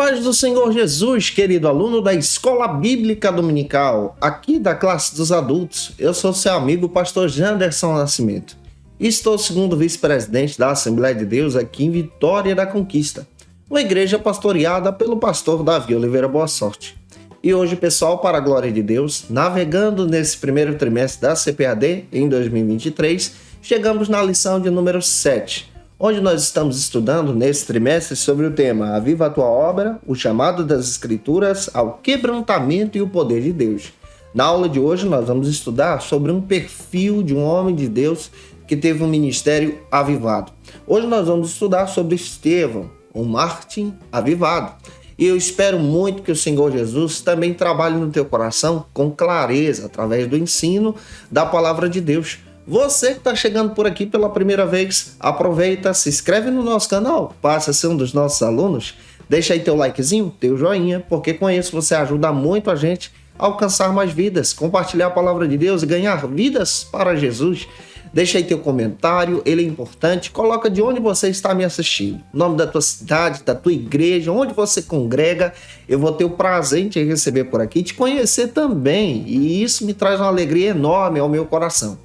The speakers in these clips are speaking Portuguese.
paz do Senhor Jesus, querido aluno da Escola Bíblica Dominical, aqui da classe dos adultos. Eu sou seu amigo, pastor Janderson Nascimento. E estou segundo vice-presidente da Assembleia de Deus aqui em Vitória da Conquista, uma igreja pastoreada pelo pastor Davi Oliveira Boa Sorte. E hoje, pessoal, para a glória de Deus, navegando nesse primeiro trimestre da CPAD em 2023, chegamos na lição de número 7, onde nós estamos estudando nesse trimestre sobre o tema Aviva a Tua Obra, o chamado das Escrituras ao quebrantamento e o poder de Deus. Na aula de hoje nós vamos estudar sobre um perfil de um homem de Deus que teve um ministério avivado. Hoje nós vamos estudar sobre Estevão, um mártir avivado. E eu espero muito que o Senhor Jesus também trabalhe no teu coração com clareza, através do ensino da palavra de Deus. Você que está chegando por aqui pela primeira vez, aproveita, se inscreve no nosso canal, passa a ser um dos nossos alunos, deixa aí teu likezinho, teu joinha, porque com isso você ajuda muito a gente a alcançar mais vidas, compartilhar a palavra de Deus e ganhar vidas para Jesus. Deixa aí teu comentário, ele é importante, coloca de onde você está me assistindo, o nome da tua cidade, da tua igreja, onde você congrega. Eu vou ter o prazer em te receber por aqui, te conhecer também, e isso me traz uma alegria enorme ao meu coração.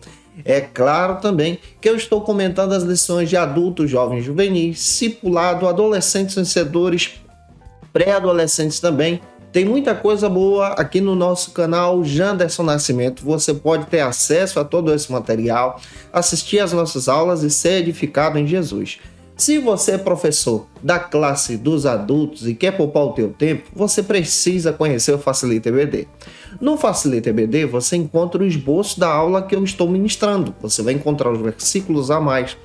É claro também que eu estou comentando as lições de adultos, jovens, juvenis, discipulado, adolescentes vencedores, pré-adolescentes também. Tem muita coisa boa aqui no nosso canal Janderson Nascimento. Você pode ter acesso a todo esse material, assistir às nossas aulas e ser edificado em Jesus. Se você é professor da classe dos adultos e quer poupar o teu tempo, você precisa conhecer o Facilita EBD. No Facilita EBD, você encontra o esboço da aula que eu estou ministrando. Você vai encontrar os versículos a mais,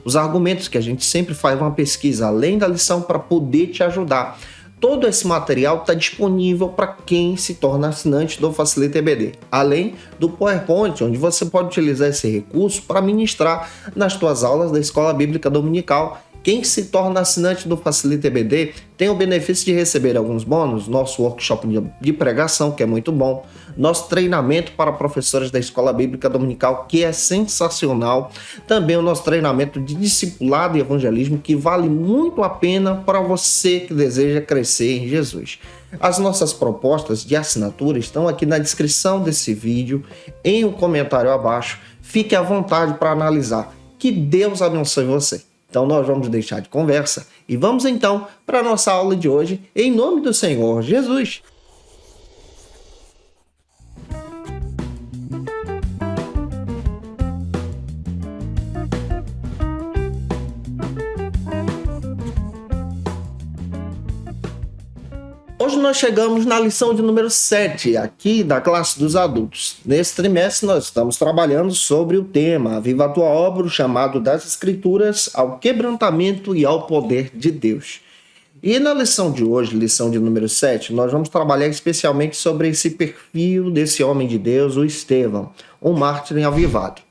os argumentos que a gente sempre faz uma pesquisa além da lição para poder te ajudar. Todo esse material está disponível para quem se torna assinante do Facilita EBD, além do PowerPoint, onde você pode utilizar esse recurso para ministrar nas suas aulas da Escola Bíblica Dominical. Quem se torna assinante do Facilita EBD tem o benefício de receber alguns bônus, nosso workshop de pregação, que é muito bom, nosso treinamento para professores da Escola Bíblica Dominical, que é sensacional, também o nosso treinamento de discipulado e evangelismo, que vale muito a pena para você que deseja crescer em Jesus. As nossas propostas de assinatura estão aqui na descrição desse vídeo, em um comentário abaixo. Fique à vontade para analisar. Que Deus abençoe você. Então nós vamos deixar de conversa e vamos então para a nossa aula de hoje, em nome do Senhor Jesus. Hoje nós chegamos na lição de número 7, aqui da classe dos adultos. Nesse trimestre nós estamos trabalhando sobre o tema Aviva a Tua Obra, o chamado das Escrituras ao quebrantamento e ao poder de Deus. E na lição de hoje, lição de número 7, nós vamos trabalhar especialmente sobre esse perfil desse homem de Deus, o Estevão, um mártir avivado.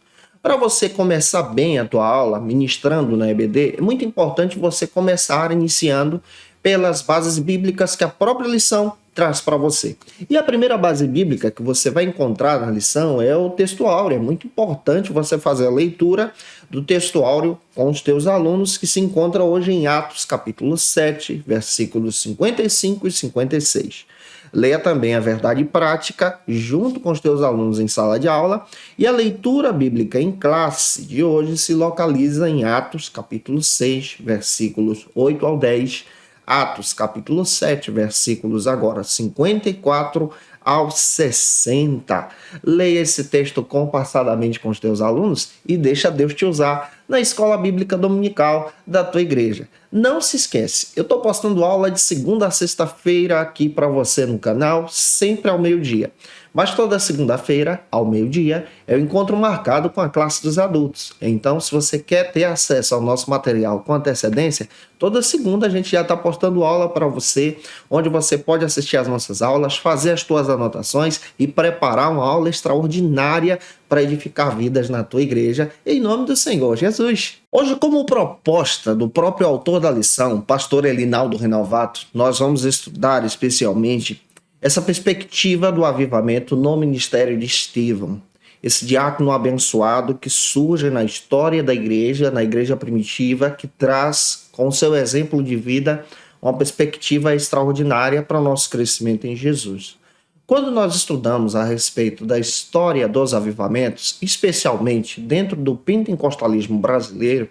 Para você começar bem a tua aula, ministrando na EBD, é muito importante você começar iniciando pelas bases bíblicas que a própria lição traz para você. E a primeira base bíblica que você vai encontrar na lição é o texto áureo. É muito importante você fazer a leitura do texto áureo com os teus alunos, que se encontra hoje em Atos capítulo 7, versículos 55 e 56. Leia também a verdade prática junto com os teus alunos em sala de aula, e a leitura bíblica em classe de hoje se localiza em Atos capítulo 6, versículos 8 ao 10, Atos capítulo 7, versículos agora 54 ao 60. Leia esse texto compassadamente com os teus alunos e deixa Deus te usar na Escola Bíblica Dominical da tua igreja. Não se esquece, eu estou postando aula de segunda a sexta-feira aqui para você no canal, sempre ao meio-dia. Mas toda segunda-feira, ao meio-dia, é o encontro marcado com a classe dos adultos. Então, se você quer ter acesso ao nosso material com antecedência, toda segunda a gente já está postando aula para você, onde você pode assistir às nossas aulas, fazer as tuas anotações e preparar uma aula extraordinária para edificar vidas na tua igreja, em nome do Senhor Jesus. Hoje, como proposta do próprio autor da lição, pastor Elinaldo Renovato, nós vamos estudar especialmente essa perspectiva do avivamento no ministério de Estevão, esse diácono abençoado que surge na história da igreja, na igreja primitiva, que traz com seu exemplo de vida uma perspectiva extraordinária para o nosso crescimento em Jesus. Quando nós estudamos a respeito da história dos avivamentos, especialmente dentro do pentecostalismo brasileiro,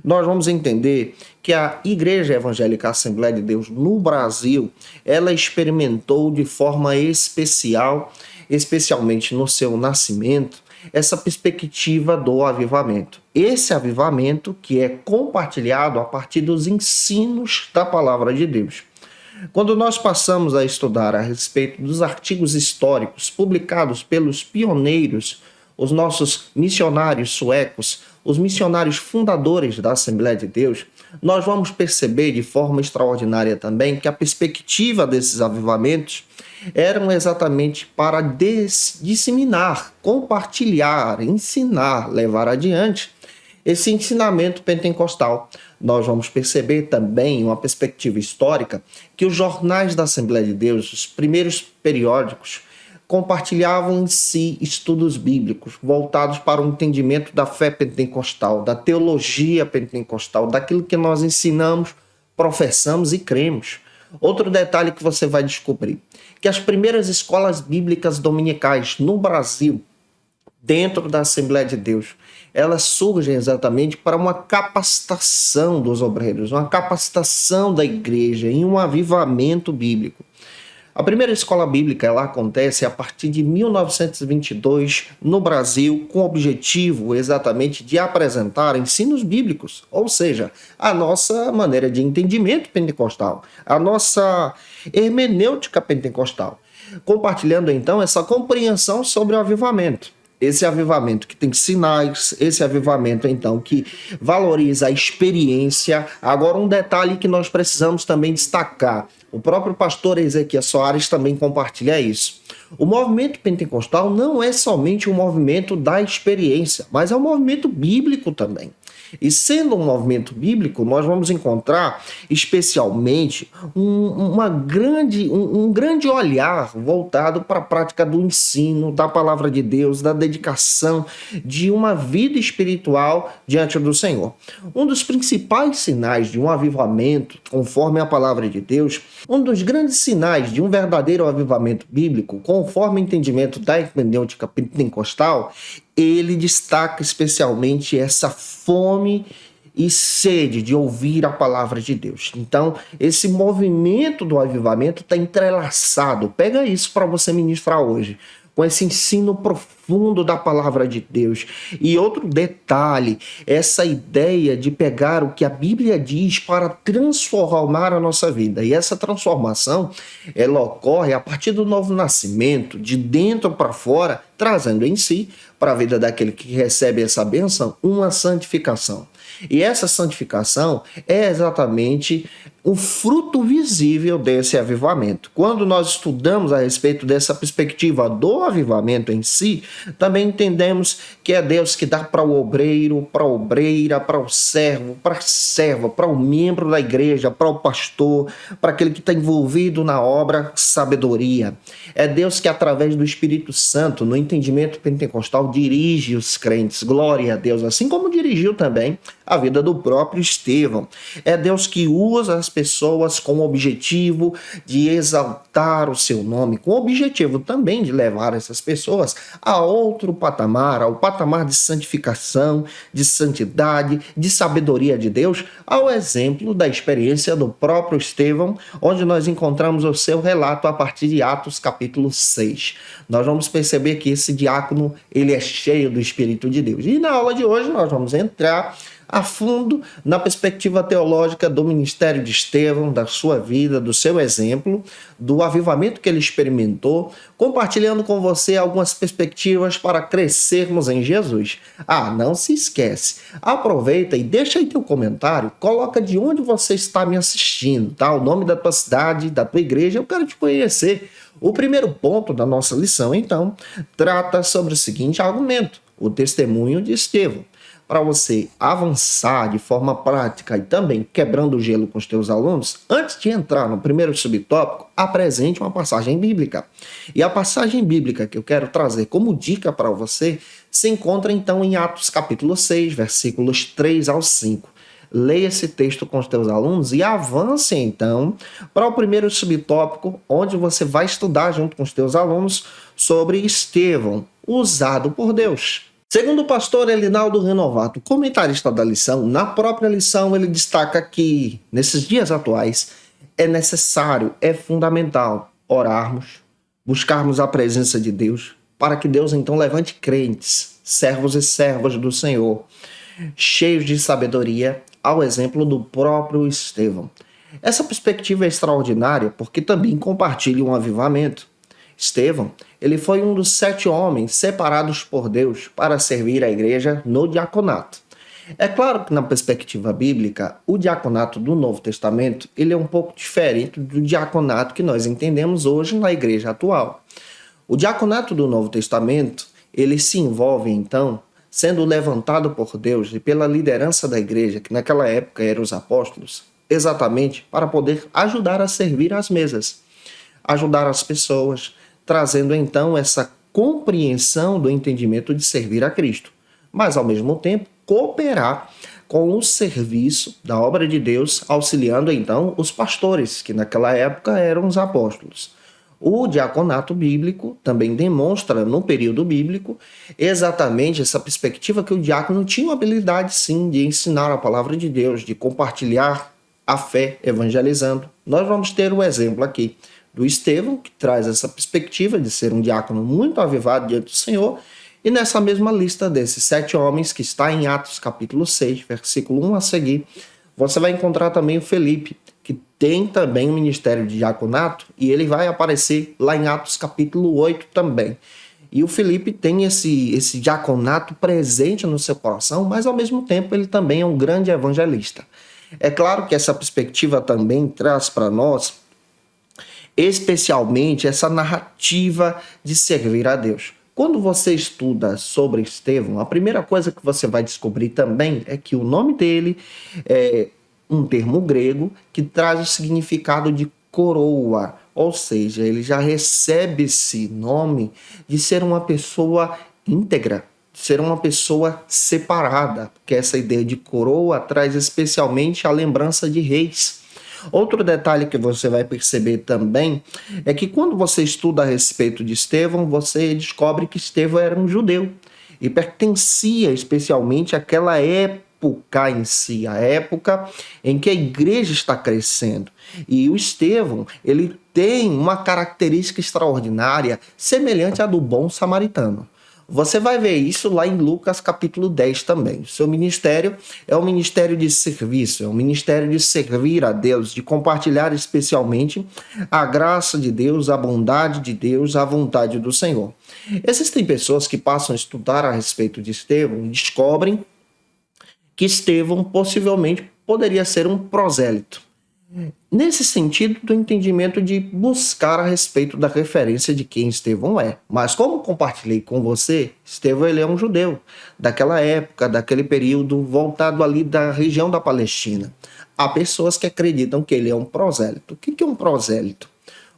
nós vamos entender que a Igreja Evangélica Assembleia de Deus no Brasil, ela experimentou de forma especial, especialmente no seu nascimento, essa perspectiva do avivamento. Esse avivamento que é compartilhado a partir dos ensinos da palavra de Deus. Quando nós passamos a estudar a respeito dos artigos históricos publicados pelos pioneiros, os nossos missionários suecos, os missionários fundadores da Assembleia de Deus, nós vamos perceber de forma extraordinária também que a perspectiva desses avivamentos eram exatamente para disseminar, compartilhar, ensinar, levar adiante esse ensinamento pentecostal. Nós vamos perceber também, uma perspectiva histórica, que os jornais da Assembleia de Deus, os primeiros periódicos, compartilhavam em si estudos bíblicos voltados para o entendimento da fé pentecostal, da teologia pentecostal, daquilo que nós ensinamos, professamos e cremos. Outro detalhe que você vai descobrir, que as primeiras escolas bíblicas dominicais no Brasil, dentro da Assembleia de Deus, elas surgem exatamente para uma capacitação dos obreiros, uma capacitação da igreja em um avivamento bíblico. A primeira escola bíblica ela acontece a partir de 1922 no Brasil, com o objetivo exatamente de apresentar ensinos bíblicos, ou seja, a nossa maneira de entendimento pentecostal, a nossa hermenêutica pentecostal, compartilhando então essa compreensão sobre o avivamento. Esse avivamento que tem sinais, esse avivamento então que valoriza a experiência. Agora um detalhe que nós precisamos também destacar, o próprio pastor Ezequiel Soares também compartilha isso. O movimento pentecostal não é somente um movimento da experiência, mas é um movimento bíblico também. E sendo um movimento bíblico, nós vamos encontrar especialmente um grande olhar voltado para a prática do ensino, da palavra de Deus, da dedicação de uma vida espiritual diante do Senhor. Um dos principais sinais de um avivamento, conforme a palavra de Deus, um dos grandes sinais de um verdadeiro avivamento bíblico, conforme o entendimento da hermenêutica pentecostal, ele destaca especialmente essa fome e sede de ouvir a palavra de Deus. Então, esse movimento do avivamento está entrelaçado. Pega isso para você ministrar hoje, com esse ensino profundo da palavra de Deus. E outro detalhe, essa ideia de pegar o que a Bíblia diz para transformar a nossa vida. E essa transformação, ela ocorre a partir do novo nascimento, de dentro para fora, trazendo em si, para a vida daquele que recebe essa bênção, uma santificação. E essa santificação é exatamente o fruto visível desse avivamento. Quando nós estudamos a respeito dessa perspectiva do avivamento em si, também entendemos que é Deus que dá para o obreiro, para a obreira, para o servo, para a serva, para o membro da igreja, para o pastor, para aquele que está envolvido na obra, sabedoria. É Deus que, através do Espírito Santo, no entendimento pentecostal, dirige os crentes. Glória a Deus, assim como dirigiu também a vida do próprio Estevão. É Deus que usa as pessoas com o objetivo de exaltar o seu nome, com o objetivo também de levar essas pessoas a outro patamar, ao patamar de santificação, de santidade, de sabedoria de Deus, ao exemplo da experiência do próprio Estevão, onde nós encontramos o seu relato a partir de Atos capítulo 6. Nós vamos perceber que esse diácono, ele é cheio do Espírito de Deus. E na aula de hoje nós vamos entrar a fundo na perspectiva teológica do ministério de Estevão, da sua vida, do seu exemplo, do avivamento que ele experimentou, compartilhando com você algumas perspectivas para crescermos em Jesus. Não se esquece, aproveita e deixa aí teu comentário, coloca de onde você está me assistindo, tá? O nome da tua cidade, da tua igreja, eu quero te conhecer. O primeiro ponto da nossa lição, então, trata sobre o seguinte argumento, o testemunho de Estevão. Para você avançar de forma prática e também quebrando o gelo com os teus alunos, antes de entrar no primeiro subtópico, apresente uma passagem bíblica. E a passagem bíblica que eu quero trazer como dica para você se encontra então em Atos capítulo 6, versículos 3 ao 5. Leia esse texto com os teus alunos e avance então para o primeiro subtópico, onde você vai estudar junto com os teus alunos sobre Estevão, usado por Deus. Segundo o pastor Elinaldo Renovato, comentarista da lição, na própria lição ele destaca que, nesses dias atuais, é necessário, é fundamental orarmos, buscarmos a presença de Deus, para que Deus então levante crentes, servos e servas do Senhor, cheios de sabedoria, ao exemplo do próprio Estevão. Essa perspectiva é extraordinária porque também compartilha um avivamento. Estevão, ele foi um dos 7 homens separados por Deus para servir a igreja no diaconato. É claro que na perspectiva bíblica, o diaconato do Novo Testamento ele é um pouco diferente do diaconato que nós entendemos hoje na igreja atual. O diaconato do Novo Testamento, ele se envolve então, sendo levantado por Deus e pela liderança da igreja, que naquela época eram os apóstolos, exatamente para poder ajudar a servir as mesas, ajudar as pessoas, trazendo então essa compreensão do entendimento de servir a Cristo, mas ao mesmo tempo cooperar com o serviço da obra de Deus, auxiliando então os pastores, que naquela época eram os apóstolos. O diaconato bíblico também demonstra, no período bíblico, exatamente essa perspectiva que o diácono tinha a habilidade, sim, de ensinar a palavra de Deus, de compartilhar a fé evangelizando. Nós vamos ter o exemplo aqui do Estevão, que traz essa perspectiva de ser um diácono muito avivado diante do Senhor, e nessa mesma lista desses 7 homens, que está em Atos capítulo 6, versículo 1 a seguir, você vai encontrar também o Felipe, que tem também um ministério de diaconato, e ele vai aparecer lá em Atos capítulo 8 também. E o Felipe tem esse diaconato presente no seu coração, mas ao mesmo tempo ele também é um grande evangelista. É claro que essa perspectiva também traz para nós especialmente essa narrativa de servir a Deus. Quando você estuda sobre Estevão, a primeira coisa que você vai descobrir também é que o nome dele é um termo grego que traz o significado de coroa, ou seja, ele já recebe esse nome de ser uma pessoa íntegra, de ser uma pessoa separada, porque essa ideia de coroa traz especialmente a lembrança de reis. Outro detalhe que você vai perceber também é que quando você estuda a respeito de Estevão, você descobre que Estevão era um judeu e pertencia especialmente àquela época em si, a época em que a igreja está crescendo. E o Estevão, ele tem uma característica extraordinária, semelhante à do bom samaritano. Você vai ver isso lá em Lucas capítulo 10 também. O seu ministério é um ministério de serviço, é um ministério de servir a Deus, de compartilhar especialmente a graça de Deus, a bondade de Deus, a vontade do Senhor. Existem pessoas que passam a estudar a respeito de Estevão e descobrem que Estevão possivelmente poderia ser um prosélito. Nesse sentido do entendimento de buscar a respeito da referência de quem Estevão é. Mas como compartilhei com você, Estevão ele é um judeu daquela época, daquele período voltado ali da região da Palestina. Há pessoas que acreditam que ele é um prosélito. O que é um prosélito?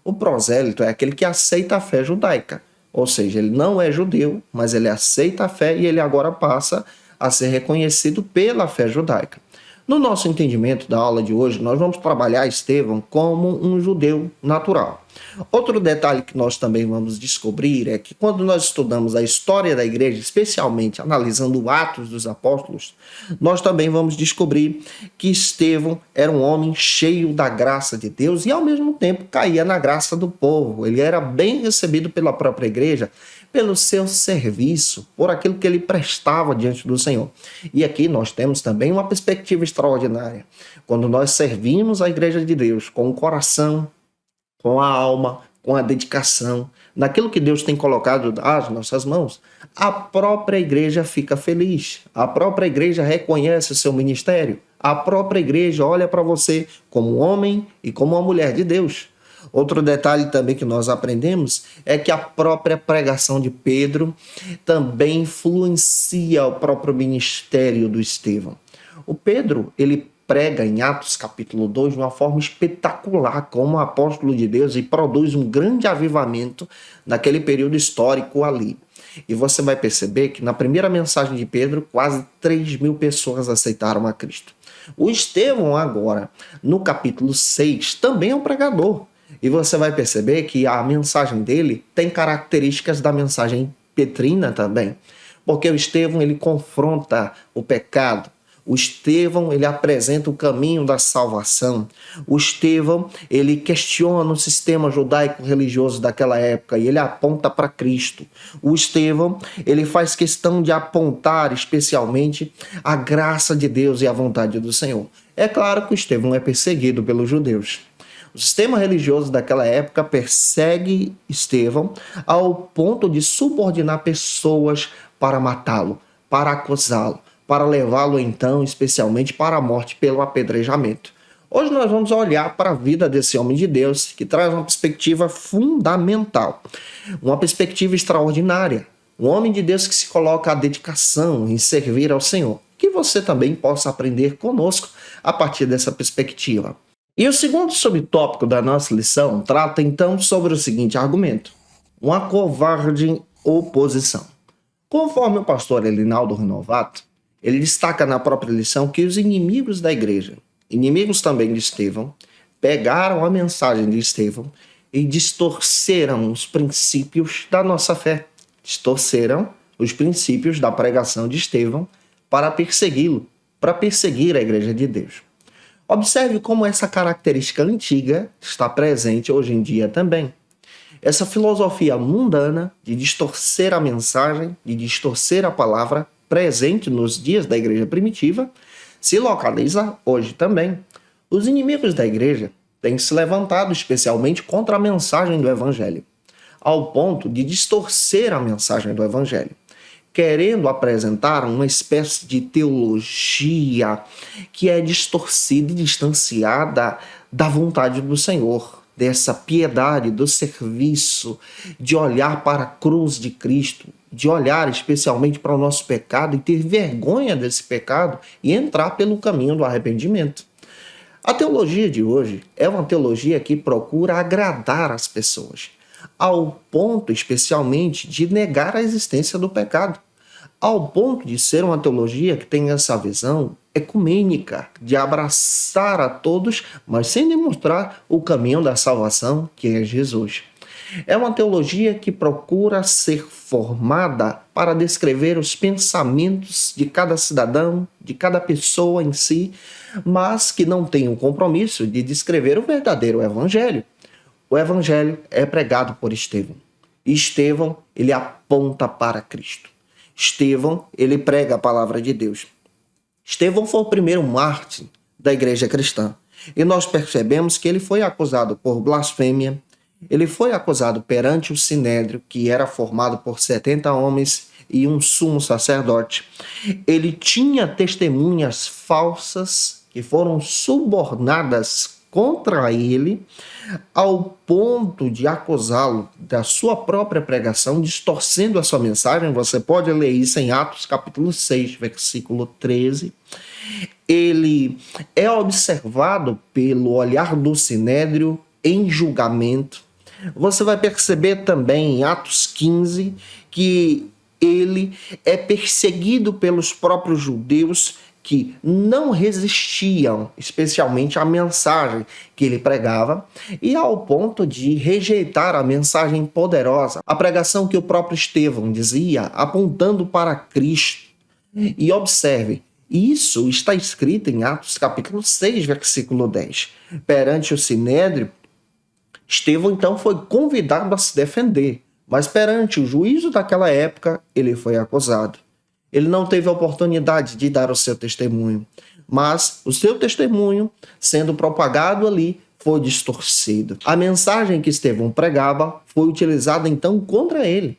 O prosélito é aquele que aceita a fé judaica. Ou seja, ele não é judeu, mas ele aceita a fé e ele agora passa a ser reconhecido pela fé judaica. No nosso entendimento da aula de hoje, nós vamos trabalhar Estevão como um judeu natural. Outro detalhe que nós também vamos descobrir é que quando nós estudamos a história da igreja, especialmente analisando Atos dos Apóstolos, nós também vamos descobrir que Estevão era um homem cheio da graça de Deus e ao mesmo tempo caía na graça do povo. Ele era bem recebido pela própria igreja, pelo seu serviço, por aquilo que ele prestava diante do Senhor. E aqui nós temos também uma perspectiva extraordinária. Quando nós servimos a igreja de Deus com o coração, com a alma, com a dedicação, naquilo que Deus tem colocado nas nossas mãos, a própria igreja fica feliz, a própria igreja reconhece o seu ministério, a própria igreja olha para você como um homem e como uma mulher de Deus. Outro detalhe também que nós aprendemos é que a própria pregação de Pedro também influencia o próprio ministério do Estevão. O Pedro, ele prega em Atos capítulo 2 de uma forma espetacular como apóstolo de Deus e produz um grande avivamento naquele período histórico ali. E você vai perceber que na primeira mensagem de Pedro, quase 3.000 pessoas aceitaram a Cristo. O Estevão agora, no capítulo 6, também é um pregador. E você vai perceber que a mensagem dele tem características da mensagem petrina também. Porque o Estevão, ele confronta o pecado. O Estevão, ele apresenta o caminho da salvação. O Estevão, ele questiona o sistema judaico-religioso daquela época e ele aponta para Cristo. O Estevão, ele faz questão de apontar especialmente a graça de Deus e a vontade do Senhor. É claro que o Estevão é perseguido pelos judeus. O sistema religioso daquela época persegue Estevão ao ponto de subordinar pessoas para matá-lo, para acusá-lo, para levá-lo então, especialmente para a morte pelo apedrejamento. Hoje nós vamos olhar para a vida desse homem de Deus, que traz uma perspectiva fundamental, uma perspectiva extraordinária. Um homem de Deus que se coloca à dedicação em servir ao Senhor. Que você também possa aprender conosco a partir dessa perspectiva. E o segundo subtópico da nossa lição trata então sobre o seguinte argumento: uma covarde oposição. Conforme o pastor Elinaldo Renovato, ele destaca na própria lição que os inimigos da igreja, inimigos também de Estevão, pegaram a mensagem de Estevão e distorceram os princípios da nossa fé. Distorceram os princípios da pregação de Estevão para persegui-lo, para perseguir a igreja de Deus. Observe como essa característica antiga está presente hoje em dia também. Essa filosofia mundana de distorcer a mensagem, de distorcer a palavra, presente nos dias da igreja primitiva, se localiza hoje também. Os inimigos da igreja têm se levantado especialmente contra a mensagem do evangelho, ao ponto de distorcer a mensagem do evangelho, querendo apresentar uma espécie de teologia que é distorcida e distanciada da vontade do Senhor, dessa piedade, do serviço, de olhar para a cruz de Cristo, de olhar especialmente para o nosso pecado e ter vergonha desse pecado e entrar pelo caminho do arrependimento. A teologia de hoje é uma teologia que procura agradar as pessoas, ao ponto especialmente de negar a existência do pecado, ao ponto de ser uma teologia que tem essa visão ecumênica, de abraçar a todos, mas sem demonstrar o caminho da salvação, que é Jesus. É uma teologia que procura ser formada para descrever os pensamentos de cada cidadão, de cada pessoa em si, mas que não tem o compromisso de descrever o verdadeiro evangelho. O evangelho é pregado por Estevão. E Estevão, ele aponta para Cristo. Estevão, ele prega a palavra de Deus. Estevão foi o primeiro mártir da igreja cristã. E nós percebemos que ele foi acusado por blasfêmia. Ele foi acusado perante o Sinédrio, que era formado por 70 homens e um sumo sacerdote. Ele tinha testemunhas falsas que foram subornadas contra ele, ao ponto de acusá-lo da sua própria pregação, distorcendo a sua mensagem. Você pode ler isso em Atos capítulo 6, versículo 13. Ele é observado pelo olhar do Sinédrio em julgamento. Você vai perceber também em Atos 15 que ele é perseguido pelos próprios judeus que não resistiam, especialmente à mensagem que ele pregava, e ao ponto de rejeitar a mensagem poderosa, a pregação que o próprio Estevão dizia, apontando para Cristo. E observe, isso está escrito em Atos capítulo 6, versículo 10. Perante o Sinédrio, Estevão então foi convidado a se defender, mas perante o juízo daquela época, ele foi acusado. Ele não teve a oportunidade de dar o seu testemunho, mas o seu testemunho, sendo propagado ali, foi distorcido. A mensagem que Estevão pregava foi utilizada então contra ele.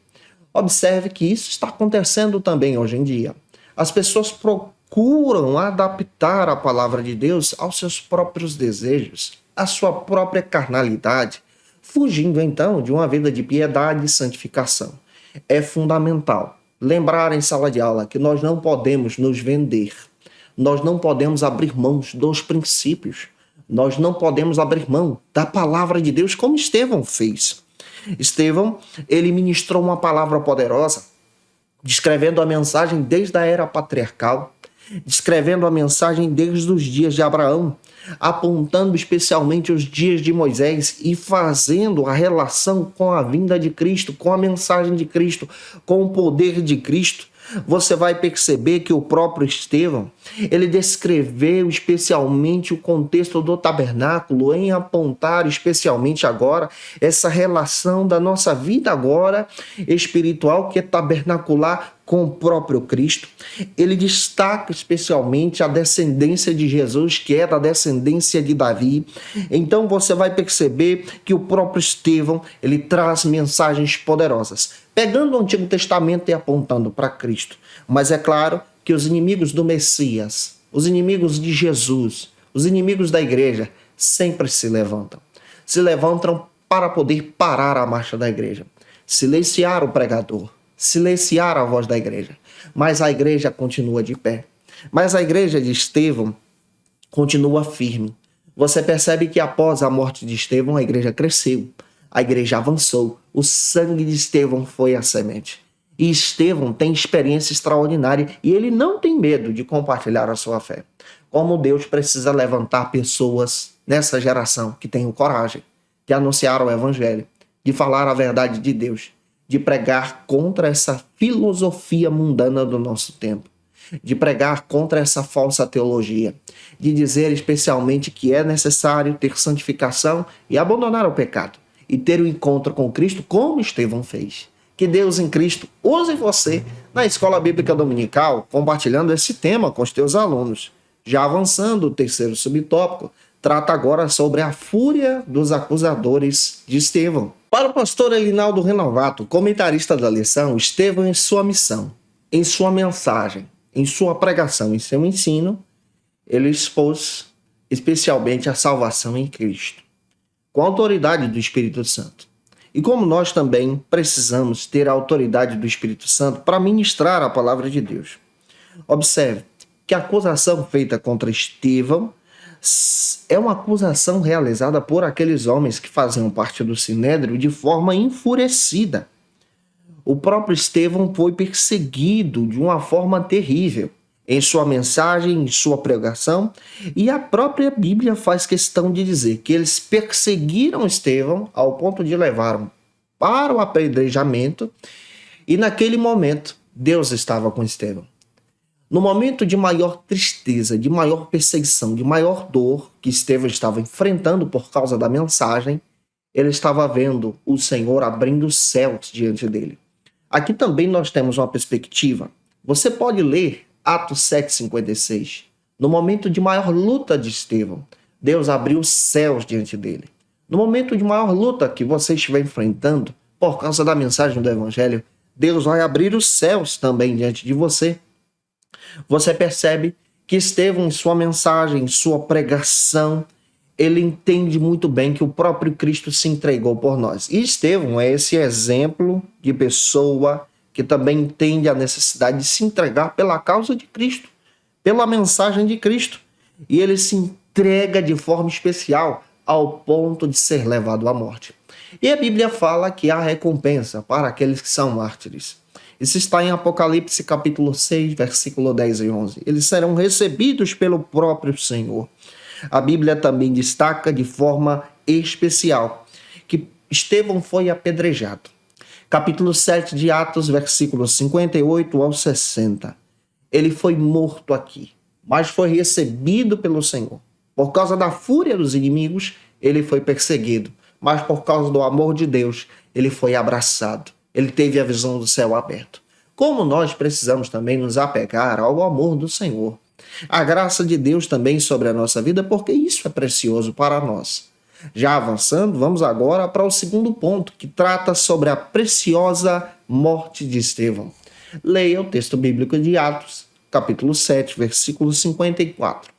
Observe que isso está acontecendo também hoje em dia. As pessoas procuram adaptar a palavra de Deus aos seus próprios desejos, à sua própria carnalidade, fugindo então de uma vida de piedade e santificação. É fundamental lembrar em sala de aula que nós não podemos nos vender, nós não podemos abrir mãos dos princípios, nós não podemos abrir mão da palavra de Deus como Estevão fez. Estevão, ele ministrou uma palavra poderosa, descrevendo a mensagem desde a era patriarcal, descrevendo a mensagem desde os dias de Abraão, apontando especialmente os dias de Moisés e fazendo a relação com a vinda de Cristo, com a mensagem de Cristo, com o poder de Cristo. Você vai perceber que o próprio Estevão, ele descreveu especialmente o contexto do tabernáculo em apontar especialmente agora essa relação da nossa vida agora espiritual que é tabernacular com o próprio Cristo. Ele destaca especialmente a descendência de Jesus, que é da descendência de Davi. Então você vai perceber que o próprio Estevão, ele traz mensagens poderosas, pegando o Antigo Testamento e apontando para Cristo. Mas é claro que os inimigos do Messias, os inimigos de Jesus, os inimigos da igreja, sempre se levantam. Se levantam para poder parar a marcha da igreja, silenciar o pregador, silenciar a voz da igreja. Mas a igreja continua de pé. Mas a igreja de Estevão continua firme. Você percebe que após a morte de Estevão, a igreja cresceu. A igreja avançou. O sangue de Estevão foi a semente. E Estevão tem experiência extraordinária e ele não tem medo de compartilhar a sua fé. Como Deus precisa levantar pessoas nessa geração que tenham coragem de anunciar o evangelho, de falar a verdade de Deus, de pregar contra essa filosofia mundana do nosso tempo, de pregar contra essa falsa teologia, de dizer especialmente que é necessário ter santificação e abandonar o pecado, e ter o encontro com Cristo como Estevão fez. Que Deus em Cristo use você na Escola Bíblica Dominical, compartilhando esse tema com os teus alunos. Já avançando, o terceiro subtópico trata agora sobre a fúria dos acusadores de Estevão. Para o pastor Elinaldo Renovato, comentarista da lição, Estevão em sua missão, em sua mensagem, em sua pregação, em seu ensino, ele expôs especialmente a salvação em Cristo, com a autoridade do Espírito Santo. E como nós também precisamos ter a autoridade do Espírito Santo para ministrar a palavra de Deus. Observe que a acusação feita contra Estevão é uma acusação realizada por aqueles homens que faziam parte do Sinédrio de forma enfurecida. O próprio Estevão foi perseguido de uma forma terrível em sua mensagem, em sua pregação, e a própria Bíblia faz questão de dizer que eles perseguiram Estevão ao ponto de levá-lo para o apedrejamento, e naquele momento Deus estava com Estevão. No momento de maior tristeza, de maior perseguição, de maior dor que Estevão estava enfrentando por causa da mensagem, ele estava vendo o Senhor abrindo os céus diante dele. Aqui também nós temos uma perspectiva. Você pode ler Atos 7,56. No momento de maior luta de Estevão, Deus abriu os céus diante dele. No momento de maior luta que você estiver enfrentando, por causa da mensagem do Evangelho, Deus vai abrir os céus também diante de você. Você percebe que Estevão, em sua mensagem, em sua pregação, ele entende muito bem que o próprio Cristo se entregou por nós. E Estevão é esse exemplo de pessoa que também entende a necessidade de se entregar pela causa de Cristo, pela mensagem de Cristo. E ele se entrega de forma especial ao ponto de ser levado à morte. E a Bíblia fala que há recompensa para aqueles que são mártires. Isso está em Apocalipse capítulo 6, versículo 10 e 11. Eles serão recebidos pelo próprio Senhor. A Bíblia também destaca de forma especial que Estevão foi apedrejado. Capítulo 7 de Atos, versículos 58 ao 60. Ele foi morto aqui, mas foi recebido pelo Senhor. Por causa da fúria dos inimigos, ele foi perseguido, mas por causa do amor de Deus, ele foi abraçado. Ele teve a visão do céu aberto. Como nós precisamos também nos apegar ao amor do Senhor. A graça de Deus também sobre a nossa vida, porque isso é precioso para nós. Já avançando, vamos agora para o segundo ponto, que trata sobre a preciosa morte de Estevão. Leia o texto bíblico de Atos, capítulo 7, versículo 54.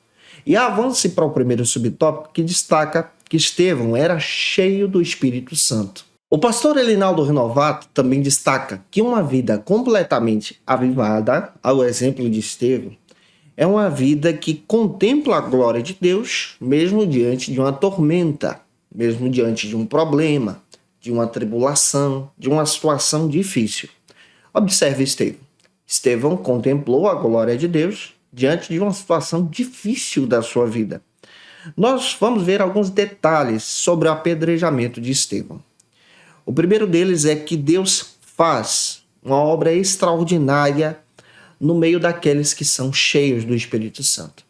E avance para o primeiro subtópico, que destaca que Estevão era cheio do Espírito Santo. O pastor Elinaldo Renovato também destaca que uma vida completamente avivada, ao exemplo de Estevão, é uma vida que contempla a glória de Deus, mesmo diante de uma tormenta, mesmo diante de um problema, de uma tribulação, de uma situação difícil. Observe Estevão. Estevão contemplou a glória de Deus diante de uma situação difícil da sua vida. Nós vamos ver alguns detalhes sobre o apedrejamento de Estevão. O primeiro deles é que Deus faz uma obra extraordinária no meio daqueles que são cheios do Espírito Santo.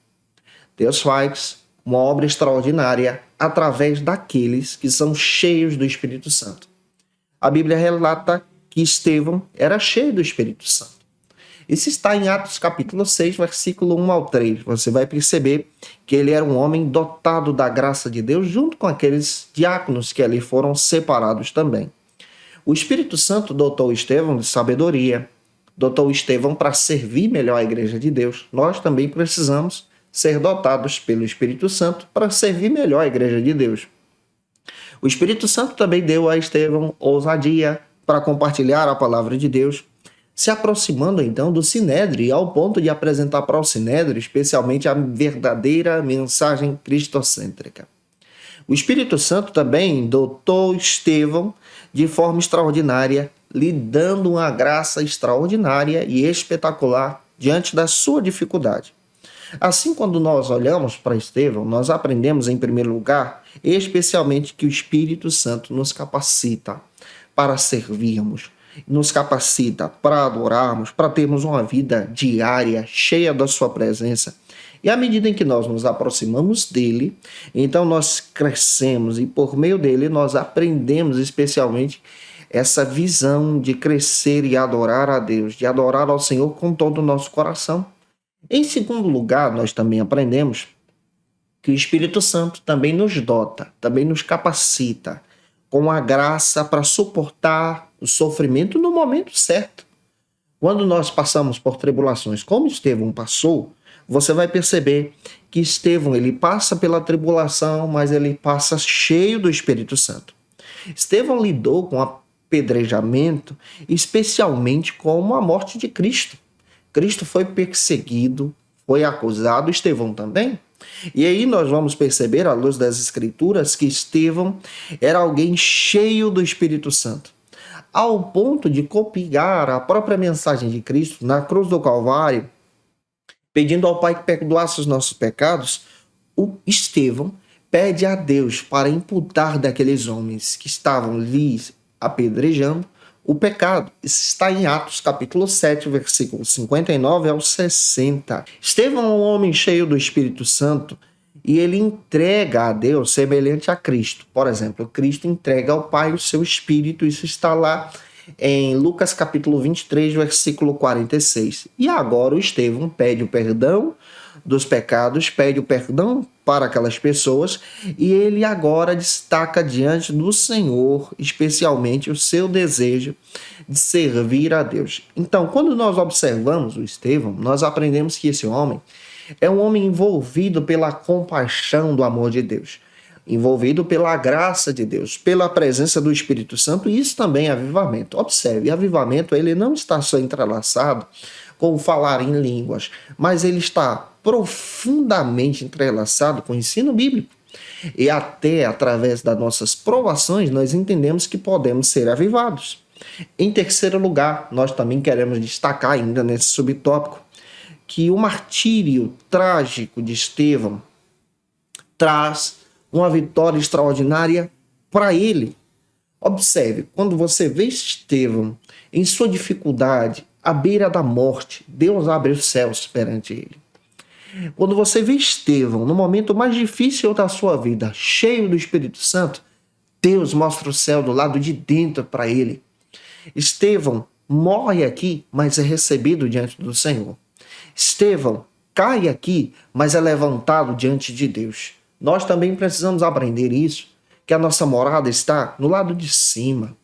Deus faz uma obra extraordinária através daqueles que são cheios do Espírito Santo. A Bíblia relata que Estevão era cheio do Espírito Santo. Isso está em Atos capítulo 6, versículo 1 ao 3. Você vai perceber que ele era um homem dotado da graça de Deus, junto com aqueles diáconos que ali foram separados também. O Espírito Santo dotou Estevão de sabedoria, dotou Estevão para servir melhor a igreja de Deus. Nós também precisamos ser dotados pelo Espírito Santo para servir melhor a igreja de Deus. O Espírito Santo também deu a Estevão ousadia para compartilhar a palavra de Deus, se aproximando então do Sinédrio, ao ponto de apresentar para o Sinédrio especialmente a verdadeira mensagem cristocêntrica. O Espírito Santo também dotou Estevão de forma extraordinária, lhe dando uma graça extraordinária e espetacular diante da sua dificuldade. Assim, quando nós olhamos para Estevão, nós aprendemos, em primeiro lugar, especialmente que o Espírito Santo nos capacita para servirmos, nos capacita para adorarmos, para termos uma vida diária, cheia da sua presença. E à medida em que nós nos aproximamos dele, então nós crescemos e por meio dele nós aprendemos especialmente essa visão de crescer e adorar a Deus, de adorar ao Senhor com todo o nosso coração. Em segundo lugar, nós também aprendemos que o Espírito Santo também nos dota, também nos capacita com a graça para suportar o sofrimento no momento certo. Quando nós passamos por tribulações, como Estevão passou, você vai perceber que Estevão ele passa pela tribulação, mas ele passa cheio do Espírito Santo. Estevão lidou com apedrejamento, especialmente com a morte de Cristo. Cristo foi perseguido, foi acusado, Estevão também. E aí nós vamos perceber, à luz das Escrituras, que Estevão era alguém cheio do Espírito Santo, ao ponto de copiar a própria mensagem de Cristo na cruz do Calvário, pedindo ao Pai que perdoasse os nossos pecados. O Estevão pede a Deus para imputar daqueles homens que estavam lhes apedrejando o pecado. Isso está em Atos capítulo 7, versículos 59 ao 60. Estevão é um homem cheio do Espírito Santo e ele entrega a Deus semelhante a Cristo. Por exemplo, Cristo entrega ao Pai o seu Espírito. Isso está lá em Lucas capítulo 23, versículo 46. E agora o Estevão pede o perdão dos pecados, pede o perdão para aquelas pessoas, e ele agora destaca diante do Senhor, especialmente o seu desejo de servir a Deus. Então, quando nós observamos o Estevão, nós aprendemos que esse homem é um homem envolvido pela compaixão do amor de Deus, envolvido pela graça de Deus, pela presença do Espírito Santo, e isso também é avivamento. Observe, avivamento ele não está só entrelaçado com o falar em línguas, mas ele está profundamente entrelaçado com o ensino bíblico. E até através das nossas provações, nós entendemos que podemos ser avivados. Em terceiro lugar, nós também queremos destacar ainda nesse subtópico que o martírio trágico de Estevão traz uma vitória extraordinária para ele. Observe, quando você vê Estevão em sua dificuldade, à beira da morte, Deus abre os céus perante ele. Quando você vê Estevão no momento mais difícil da sua vida, cheio do Espírito Santo, Deus mostra o céu do lado de dentro para ele. Estevão morre aqui, mas é recebido diante do Senhor. Estevão cai aqui, mas é levantado diante de Deus. Nós também precisamos aprender isso, que a nossa morada está no lado de cima,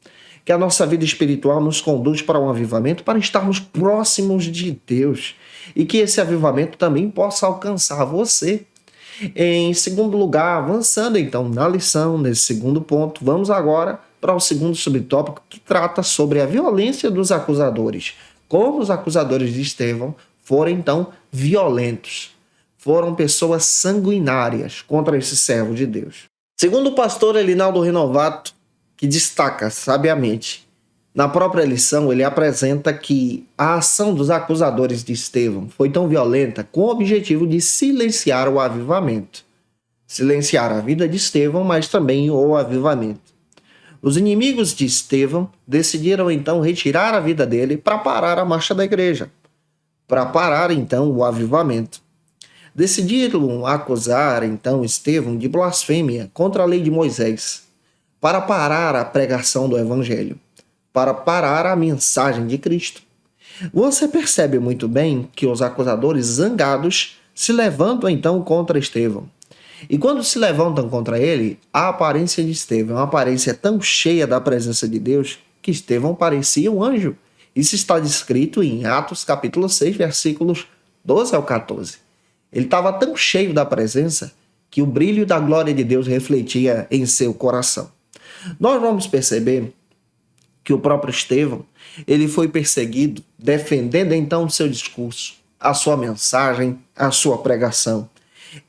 que a nossa vida espiritual nos conduz para um avivamento, para estarmos próximos de Deus, e que esse avivamento também possa alcançar você. Em segundo lugar, avançando então na lição, nesse segundo ponto, vamos agora para o segundo subtópico, que trata sobre a violência dos acusadores. Como os acusadores de Estevão foram então violentos, foram pessoas sanguinárias contra esse servo de Deus. Segundo o pastor Elinaldo Renovato, que destaca sabiamente Na própria lição, ele apresenta que a ação dos acusadores de Estevão foi tão violenta com o objetivo de silenciar o avivamento. Silenciar a vida de Estevão, mas também o avivamento. Os inimigos de Estevão decidiram então retirar a vida dele para parar a marcha da igreja, para parar então o avivamento. Decidiram acusar então Estevão de blasfêmia contra a lei de Moisés, para parar a pregação do evangelho, para parar a mensagem de Cristo. Você percebe muito bem que os acusadores zangados se levantam então contra Estevão. E quando se levantam contra ele, a aparência de Estevão é uma aparência tão cheia da presença de Deus que Estevão parecia um anjo. Isso está descrito em Atos capítulo 6, versículos 12 ao 14. Ele estava tão cheio da presença que o brilho da glória de Deus refletia em seu coração. Nós vamos perceber que o próprio Estevão, ele foi perseguido, defendendo então o seu discurso, a sua mensagem, a sua pregação.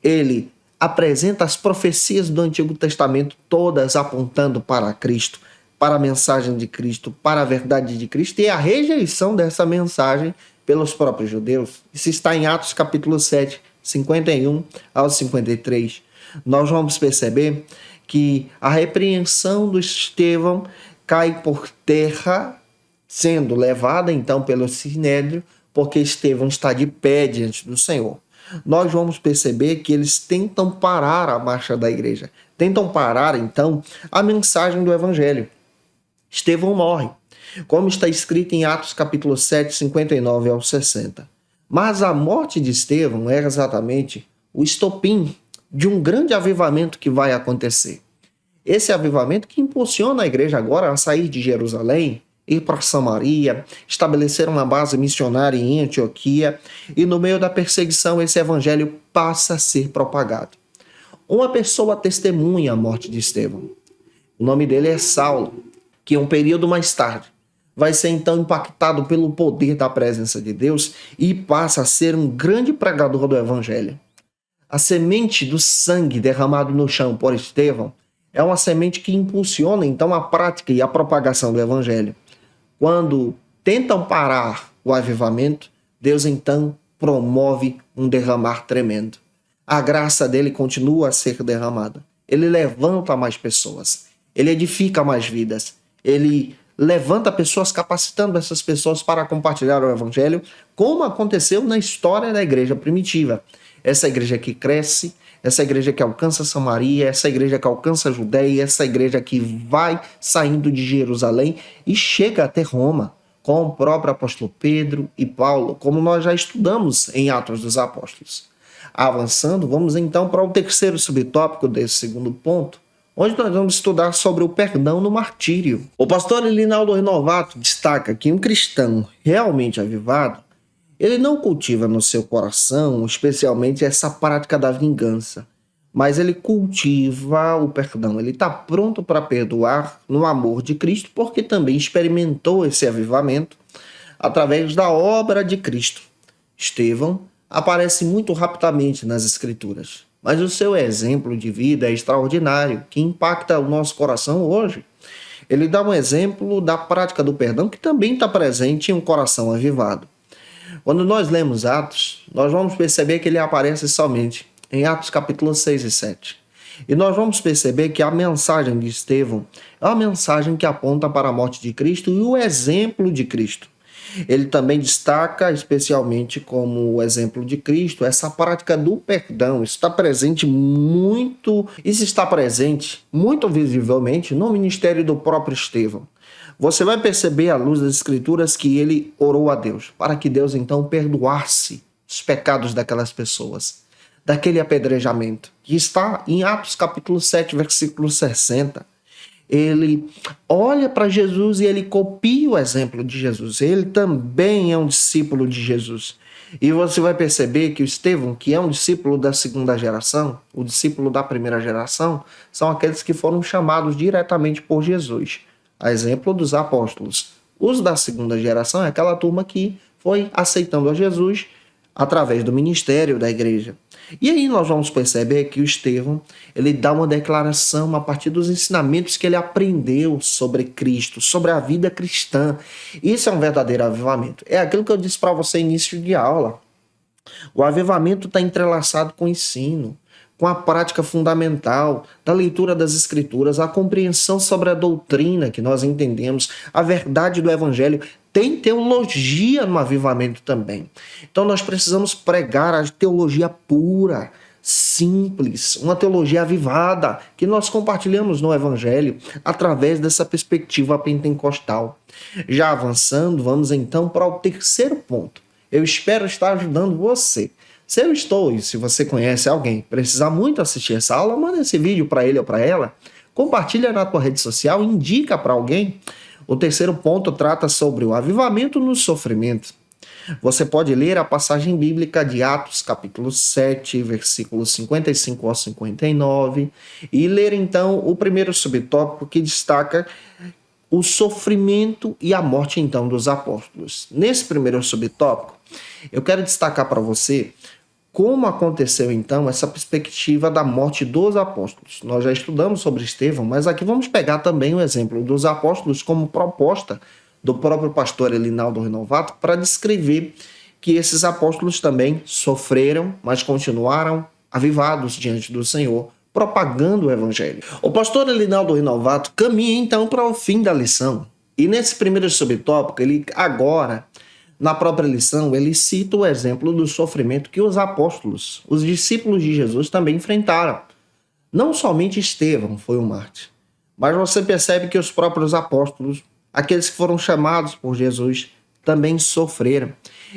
Ele apresenta as profecias do Antigo Testamento, todas apontando para Cristo, para a mensagem de Cristo, para a verdade de Cristo e a rejeição dessa mensagem pelos próprios judeus. Isso está em Atos capítulo 7, 51 ao 53. Nós vamos perceber que a repreensão do Estevão cai por terra, sendo levada então pelo Sinédrio, porque Estevão está de pé diante do Senhor. Nós vamos perceber que eles tentam parar a marcha da igreja, tentam parar então a mensagem do evangelho. Estevão morre, como está escrito em Atos capítulo 7, 59 ao 60. Mas a morte de Estevão era exatamente o estopim de um grande avivamento que vai acontecer. Esse avivamento que impulsiona a igreja agora a sair de Jerusalém, ir para Samaria, estabelecer uma base missionária em Antioquia, e no meio da perseguição esse evangelho passa a ser propagado. Uma pessoa testemunha a morte de Estevão. O nome dele é Saulo, que um período mais tarde vai ser então impactado pelo poder da presença de Deus e passa a ser um grande pregador do evangelho. A semente do sangue derramado no chão por Estevão é uma semente que impulsiona então a prática e a propagação do evangelho. Quando tentam parar o avivamento, Deus então promove um derramar tremendo. A graça dele continua a ser derramada. Ele levanta mais pessoas. Ele edifica mais vidas. Ele levanta pessoas, capacitando essas pessoas para compartilhar o evangelho, como aconteceu na história da igreja primitiva. Essa igreja que cresce, essa igreja que alcança Samaria, essa igreja que alcança a Judéia, essa igreja que vai saindo de Jerusalém e chega até Roma, com o próprio apóstolo Pedro e Paulo, como nós já estudamos em Atos dos Apóstolos. Avançando, vamos então para o terceiro subtópico desse segundo ponto, onde nós vamos estudar sobre o perdão no martírio. O pastor Linaldo Renovato destaca que um cristão realmente avivado, ele não cultiva no seu coração, especialmente essa prática da vingança, mas ele cultiva o perdão. Ele está pronto para perdoar no amor de Cristo, porque também experimentou esse avivamento através da obra de Cristo. Estevão aparece muito rapidamente nas Escrituras, mas o seu exemplo de vida é extraordinário, que impacta o nosso coração hoje. Ele dá um exemplo da prática do perdão que também está presente em um coração avivado. Quando nós lemos Atos, nós vamos perceber que ele aparece somente em Atos capítulo 6 e 7. E nós vamos perceber que a mensagem de Estevão é uma mensagem que aponta para a morte de Cristo e o exemplo de Cristo. Ele também destaca, especialmente como o exemplo de Cristo, essa prática do perdão. Isso está presente muito visivelmente no ministério do próprio Estevão. Você vai perceber à luz das Escrituras que ele orou a Deus, para que Deus então perdoasse os pecados daquelas pessoas, daquele apedrejamento, que está em Atos capítulo 7, versículo 60. Ele olha para Jesus e ele copia o exemplo de Jesus. Ele também é um discípulo de Jesus. E você vai perceber que o Estevão, que é um discípulo da segunda geração, o discípulo da primeira geração, são aqueles que foram chamados diretamente por Jesus. A exemplo dos apóstolos. Os da segunda geração é aquela turma que foi aceitando a Jesus através do ministério da igreja. E aí nós vamos perceber que o Estevão, ele dá uma declaração a partir dos ensinamentos que ele aprendeu sobre Cristo, sobre a vida cristã. Isso é um verdadeiro avivamento. É aquilo que eu disse para você no início de aula. O avivamento está entrelaçado com o ensino, com a prática fundamental da leitura das Escrituras, a compreensão sobre a doutrina que nós entendemos, a verdade do Evangelho. Tem teologia no avivamento também. Então nós precisamos pregar a teologia pura, simples, uma teologia avivada, que nós compartilhamos no Evangelho através dessa perspectiva pentecostal. Já avançando, vamos então para o terceiro ponto. Eu espero estar ajudando você. Se eu estou, e se você conhece alguém, precisar muito assistir essa aula, manda esse vídeo para ele ou para ela, compartilha na tua rede social, indica para alguém. O terceiro ponto trata sobre o avivamento no sofrimento. Você pode ler a passagem bíblica de Atos, capítulo 7, versículos 55 ao 59, e ler então o primeiro subtópico que destaca o sofrimento e a morte então dos apóstolos. Nesse primeiro subtópico, eu quero destacar para você como aconteceu então essa perspectiva da morte dos apóstolos. Nós já estudamos sobre Estevão, mas aqui vamos pegar também o exemplo dos apóstolos como proposta do próprio pastor Elinaldo Renovato para descrever que esses apóstolos também sofreram, mas continuaram avivados diante do Senhor, propagando o evangelho. O pastor Elinaldo Renovato caminha então para o fim da lição. E nesse primeiro subtópico, ele agora, na própria lição, ele cita o exemplo do sofrimento que os apóstolos, os discípulos de Jesus, também enfrentaram. Não somente Estevão foi um mártir, mas você percebe que os próprios apóstolos, aqueles que foram chamados por Jesus, também sofreram.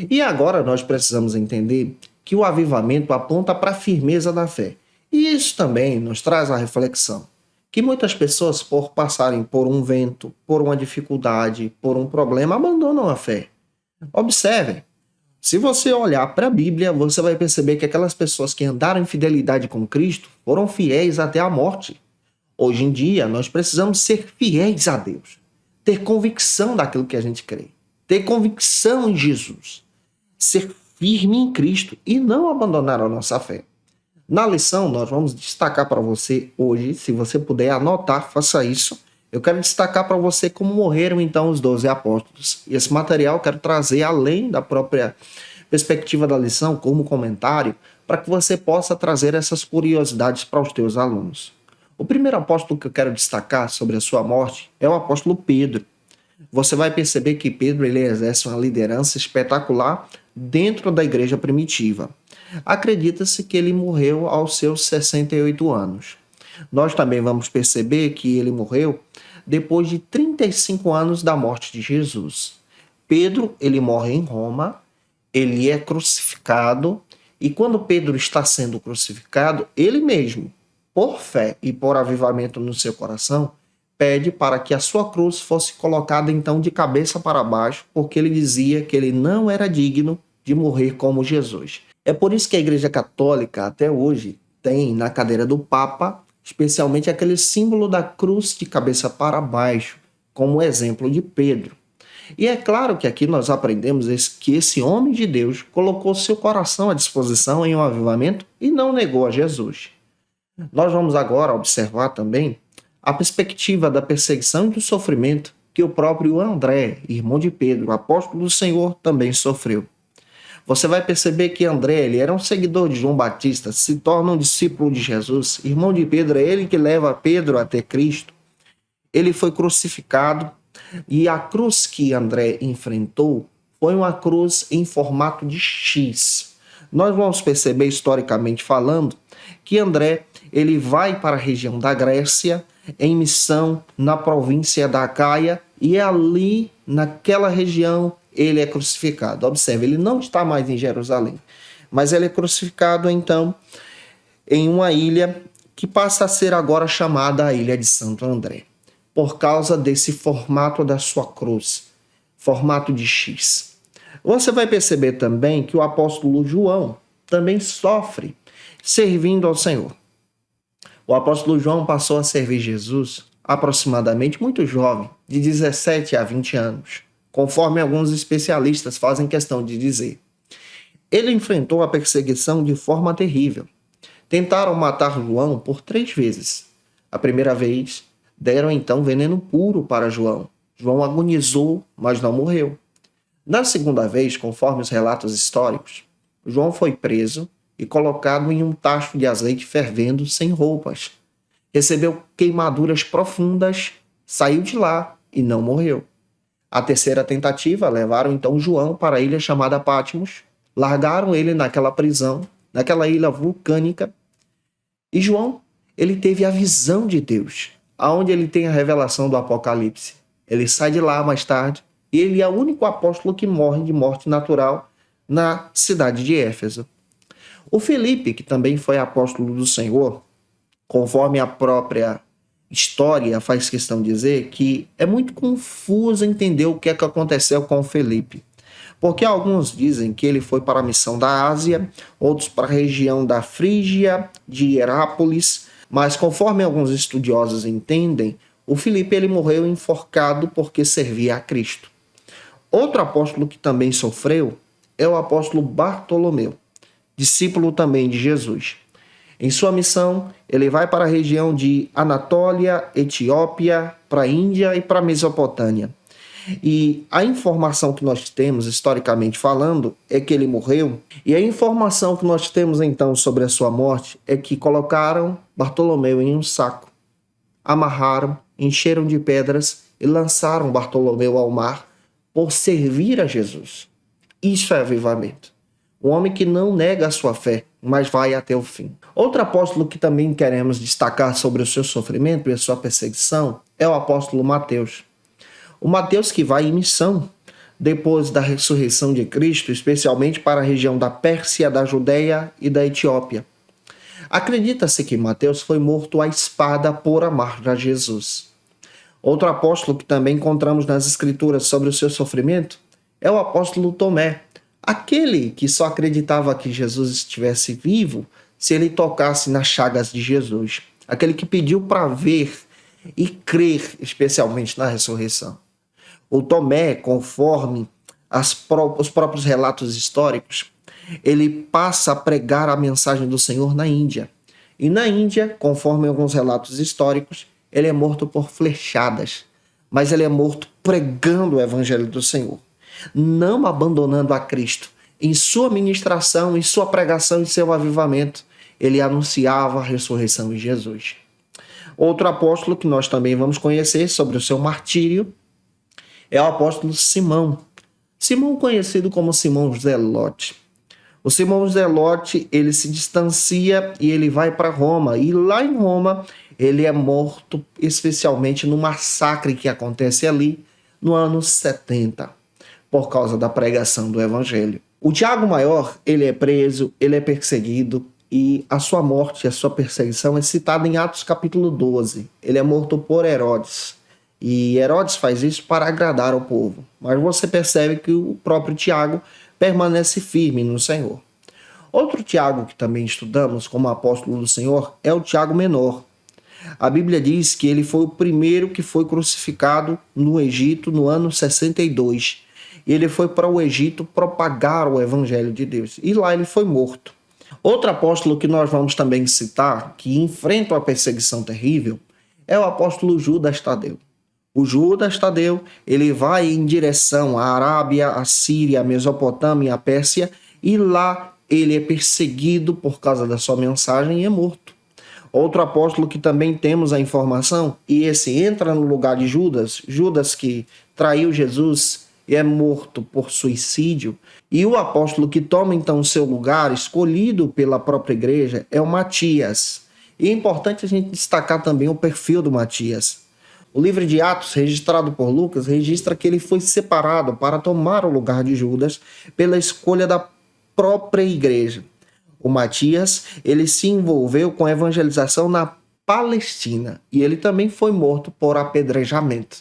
E agora nós precisamos entender que o avivamento aponta para a firmeza da fé. E isso também nos traz a reflexão que muitas pessoas, por passarem por um vento, por uma dificuldade, por um problema, abandonam a fé. Observem, se você olhar para a Bíblia, você vai perceber que aquelas pessoas que andaram em fidelidade com Cristo foram fiéis até a morte. Hoje em dia, nós precisamos ser fiéis a Deus, ter convicção daquilo que a gente crê, ter convicção em Jesus, ser firme em Cristo e não abandonar a nossa fé. Na lição, nós vamos destacar para você hoje, se você puder anotar, faça isso. Eu quero destacar para você como morreram então os 12 apóstolos. E esse material eu quero trazer além da própria perspectiva da lição, como comentário, para que você possa trazer essas curiosidades para os teus alunos. O primeiro apóstolo que eu quero destacar sobre a sua morte é o apóstolo Pedro. Você vai perceber que Pedro ele exerce uma liderança espetacular dentro da igreja primitiva. Acredita-se que ele morreu aos seus 68 anos. Nós também vamos perceber que ele morreu depois de 35 anos da morte de Jesus. Pedro, ele morre em Roma, ele é crucificado, e quando Pedro está sendo crucificado, ele mesmo, por fé e por avivamento no seu coração, pede para que a sua cruz fosse colocada então de cabeça para baixo, porque ele dizia que ele não era digno de morrer como Jesus. É por isso que a Igreja Católica, até hoje, tem na cadeira do Papa, especialmente aquele símbolo da cruz de cabeça para baixo, como exemplo de Pedro. E é claro que aqui nós aprendemos que esse homem de Deus colocou seu coração à disposição em um avivamento e não negou a Jesus. Nós vamos agora observar também a perspectiva da perseguição e do sofrimento que o próprio André, irmão de Pedro, apóstolo do Senhor, também sofreu. Você vai perceber que André, ele era um seguidor de João Batista, se torna um discípulo de Jesus. Irmão de Pedro, é ele que leva Pedro até Cristo. Ele foi crucificado e a cruz que André enfrentou foi uma cruz em formato de X. Nós vamos perceber, historicamente falando, que André ele vai para a região da Grécia em missão na província da Acaia e é ali, naquela região, ele é crucificado. Observe, ele não está mais em Jerusalém, mas ele é crucificado então em uma ilha que passa a ser agora chamada a Ilha de Santo André, por causa desse formato da sua cruz, formato de X. Você vai perceber também que o apóstolo João também sofre servindo ao Senhor. O apóstolo João passou a servir Jesus aproximadamente muito jovem, de 17 a 20 anos, conforme alguns especialistas fazem questão de dizer. ele enfrentou a perseguição de forma terrível. Tentaram matar João por 3 vezes. A primeira vez, deram então veneno puro para João. João agonizou, mas não morreu. Na segunda vez, conforme os relatos históricos, João foi preso e colocado em um tacho de azeite fervendo sem roupas. Recebeu queimaduras profundas, saiu de lá e não morreu. A terceira tentativa, levaram então João para a ilha chamada Patmos, largaram ele naquela prisão, naquela ilha vulcânica, e João, ele teve a visão de Deus, aonde ele tem a revelação do Apocalipse. Ele sai de lá mais tarde, e ele é o único apóstolo que morre de morte natural na cidade de Éfeso. O Felipe, que também foi apóstolo do Senhor, conforme a própria história faz questão de dizer que é muito confuso entender o que é que aconteceu com o Felipe. Porque alguns dizem que ele foi para a missão da Ásia, outros para a região da Frígia, de Hierápolis, mas conforme alguns estudiosos entendem, o Felipe ele morreu enforcado porque servia a Cristo. Outro apóstolo que também sofreu é o apóstolo Bartolomeu, discípulo também de Jesus. Em sua missão, ele vai para a região de Anatólia, Etiópia, para a Índia e para a Mesopotâmia. E a informação que nós temos, historicamente falando, é que ele morreu. E a informação que nós temos então sobre a sua morte é que colocaram Bartolomeu em um saco, amarraram, encheram de pedras e lançaram Bartolomeu ao mar por servir a Jesus. Isso é avivamento. Um homem que não nega a sua fé, mas vai até o fim. Outro apóstolo que também queremos destacar sobre o seu sofrimento e a sua perseguição é o apóstolo Mateus. O Mateus que vai em missão depois da ressurreição de Cristo, especialmente para a região da Pérsia, da Judeia e da Etiópia. Acredita-se que Mateus foi morto à espada por amar a Jesus. Outro apóstolo que também encontramos nas Escrituras sobre o seu sofrimento é o apóstolo Tomé, aquele que só acreditava que Jesus estivesse vivo se ele tocasse nas chagas de Jesus, aquele que pediu para ver e crer, especialmente na ressurreição. O Tomé, conforme os próprios relatos históricos, ele passa a pregar a mensagem do Senhor na Índia. E na Índia, conforme alguns relatos históricos, ele é morto por flechadas, mas ele é morto pregando o evangelho do Senhor, não abandonando a Cristo. Em sua ministração, em sua pregação e seu avivamento, ele anunciava a ressurreição de Jesus. Outro apóstolo que nós também vamos conhecer sobre o seu martírio é o apóstolo Simão. Simão, conhecido como Simão Zelote. O Simão Zelote, ele se distancia e ele vai para Roma. E lá em Roma, ele é morto especialmente no massacre que acontece ali no ano 70, por causa da pregação do evangelho. O Tiago Maior, ele é preso, ele é perseguido e a sua morte, a sua perseguição é citada em Atos capítulo 12. Ele é morto por Herodes. E Herodes faz isso para agradar ao povo. Mas você percebe que o próprio Tiago permanece firme no Senhor. Outro Tiago que também estudamos como apóstolo do Senhor é o Tiago Menor. A Bíblia diz que ele foi o primeiro que foi crucificado no Egito no ano 62. E ele foi para o Egito propagar o evangelho de Deus. E lá ele foi morto. Outro apóstolo que nós vamos também citar, que enfrenta uma perseguição terrível, é o apóstolo Judas Tadeu. O Judas Tadeu, ele vai em direção à Arábia, à Síria, à Mesopotâmia, à Pérsia, e lá ele é perseguido por causa da sua mensagem e é morto. Outro apóstolo que também temos a informação, e esse entra no lugar de Judas, Judas que traiu Jesus e é morto por suicídio, e o apóstolo que toma então o seu lugar, escolhido pela própria igreja, é o Matias. E é importante a gente destacar também o perfil do Matias. O livro de Atos, registrado por Lucas, registra que ele foi separado para tomar o lugar de Judas pela escolha da própria igreja. O Matias, ele se envolveu com a evangelização na Palestina e ele também foi morto por apedrejamento.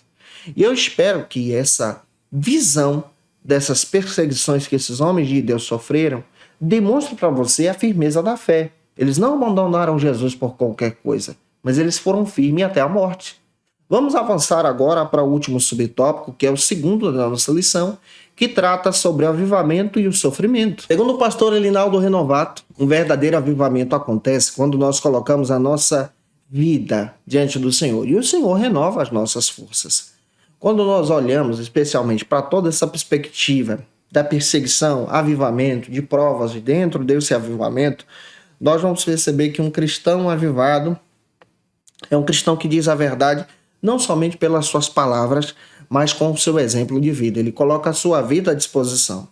E eu espero que essa visão dessas perseguições que esses homens de Deus sofreram demonstre para você a firmeza da fé. Eles não abandonaram Jesus por qualquer coisa, mas eles foram firmes até a morte. Vamos avançar agora para o último subtópico, que é o segundo da nossa lição, que trata sobre o avivamento e o sofrimento. Segundo o pastor Elinaldo Renovato, um verdadeiro avivamento acontece quando nós colocamos a nossa vida diante do Senhor e o Senhor renova as nossas forças. Quando nós olhamos especialmente para toda essa perspectiva da perseguição, avivamento, de provas e dentro desse avivamento, nós vamos perceber que um cristão avivado é um cristão que diz a verdade não somente pelas suas palavras, mas com o seu exemplo de vida. Ele coloca a sua vida à disposição.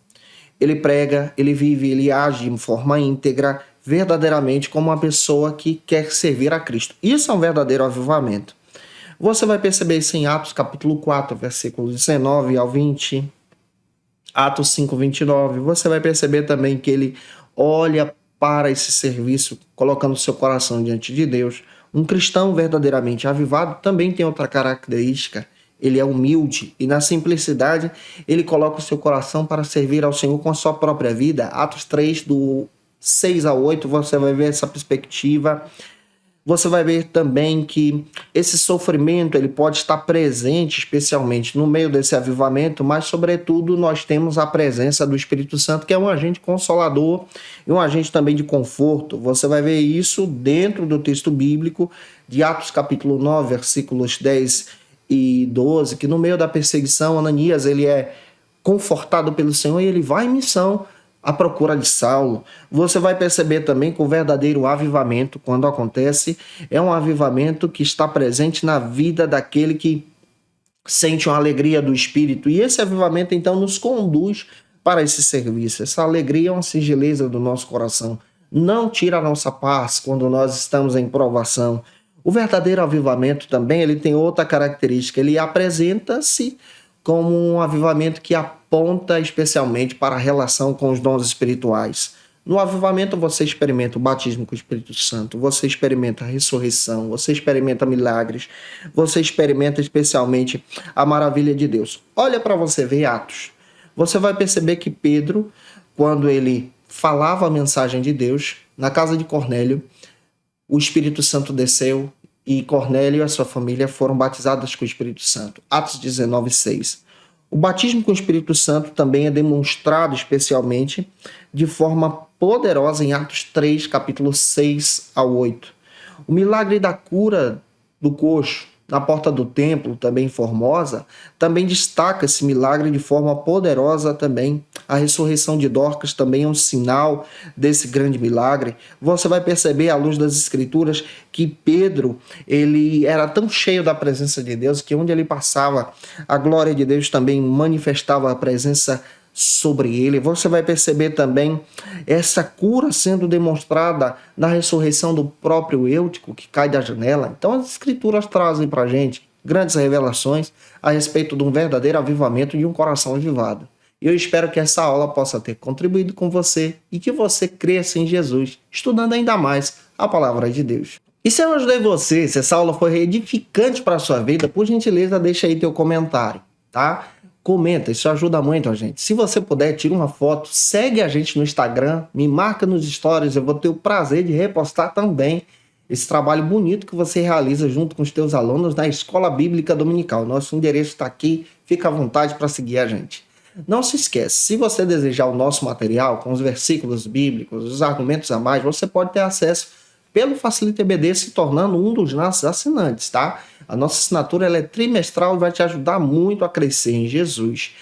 Ele prega, ele vive, ele age de forma íntegra, verdadeiramente como uma pessoa que quer servir a Cristo. Isso é um verdadeiro avivamento. Você vai perceber isso em Atos capítulo 4, versículos 19 ao 20, Atos 5, 29. Você vai perceber também que ele olha para esse serviço, colocando seu coração diante de Deus. Um cristão verdadeiramente avivado também tem outra característica. Ele é humilde e na simplicidade ele coloca o seu coração para servir ao Senhor com a sua própria vida. Atos 3, do 6 ao 8, você vai ver essa perspectiva. Você vai ver também que esse sofrimento ele pode estar presente, especialmente no meio desse avivamento, mas sobretudo nós temos a presença do Espírito Santo, que é um agente consolador e um agente também de conforto. Você vai ver isso dentro do texto bíblico de Atos capítulo 9, versículos 10 e 12, que no meio da perseguição, Ananias ele é confortado pelo Senhor e ele vai em missão à procura de Saulo. Você vai perceber também que o verdadeiro avivamento, quando acontece, é um avivamento que está presente na vida daquele que sente uma alegria do Espírito. E esse avivamento, então, nos conduz para esse serviço. Essa alegria é uma singeleza do nosso coração. Não tira a nossa paz quando nós estamos em provação. O verdadeiro avivamento também ele tem outra característica. Ele apresenta-se como um avivamento que aponta especialmente para a relação com os dons espirituais. No avivamento você experimenta o batismo com o Espírito Santo, você experimenta a ressurreição, você experimenta milagres, você experimenta especialmente a maravilha de Deus. Olha para você ver Atos. Você vai perceber que Pedro, quando ele falava a mensagem de Deus, na casa de Cornélio, o Espírito Santo desceu e Cornélio e a sua família foram batizadas com o Espírito Santo. Atos 19, 6. O batismo com o Espírito Santo também é demonstrado especialmente de forma poderosa em Atos 3, capítulo 6 ao 8. O milagre da cura do coxo na porta do templo, também em Formosa, também destaca esse milagre de forma poderosa também. A ressurreição de Dorcas também é um sinal desse grande milagre. Você vai perceber à luz das Escrituras que Pedro, ele era tão cheio da presença de Deus que onde ele passava, a glória de Deus também manifestava a presença sobre ele. Você vai perceber também essa cura sendo demonstrada na ressurreição do próprio Eutico, que cai da janela. Então as Escrituras trazem para a gente grandes revelações a respeito de um verdadeiro avivamento e de um coração avivado. E eu espero que essa aula possa ter contribuído com você e que você cresça em Jesus, estudando ainda mais a palavra de Deus. E se eu ajudei você, se essa aula foi edificante para a sua vida, por gentileza, deixa aí teu comentário, tá? Comenta, isso ajuda muito a gente. Se você puder, tira uma foto, segue a gente no Instagram, me marca nos stories, eu vou ter o prazer de repostar também esse trabalho bonito que você realiza junto com os teus alunos na Escola Bíblica Dominical. Nosso endereço está aqui, fica à vontade para seguir a gente. Não se esquece, se você desejar o nosso material com os versículos bíblicos, os argumentos a mais, você pode ter acesso pelo Facilita EBD se tornando um dos nossos assinantes, tá? A nossa assinatura ela é trimestral e vai te ajudar muito a crescer em Jesus.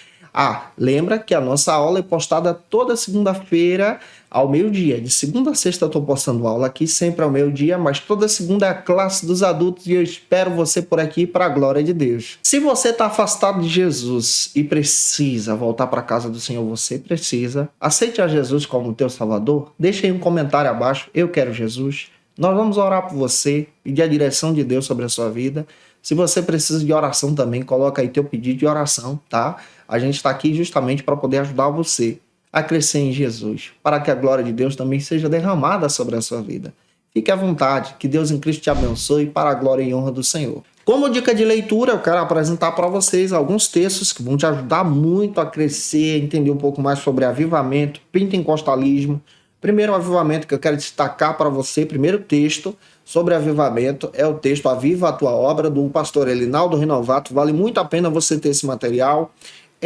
Lembra que a nossa aula é postada toda segunda-feira ao meio-dia. De segunda a sexta eu estou postando aula aqui, sempre ao meio-dia, mas toda segunda é a classe dos adultos e eu espero você por aqui para a glória de Deus. Se você está afastado de Jesus e precisa voltar para a casa do Senhor, você precisa. Aceite a Jesus como teu Salvador. Deixa aí um comentário abaixo, eu quero Jesus. Nós vamos orar por você, pedir a direção de Deus sobre a sua vida. Se você precisa de oração também, coloca aí teu pedido de oração, tá? A gente está aqui justamente para poder ajudar você a crescer em Jesus, para que a glória de Deus também seja derramada sobre a sua vida. Fique à vontade, que Deus em Cristo te abençoe para a glória e honra do Senhor. Como dica de leitura, eu quero apresentar para vocês alguns textos que vão te ajudar muito a crescer, entender um pouco mais sobre avivamento, pentecostalismo. Primeiro avivamento que eu quero destacar para você, primeiro texto sobre avivamento, é o texto Aviva a Tua Obra, do pastor Elinaldo Renovato. Vale muito a pena você ter esse material.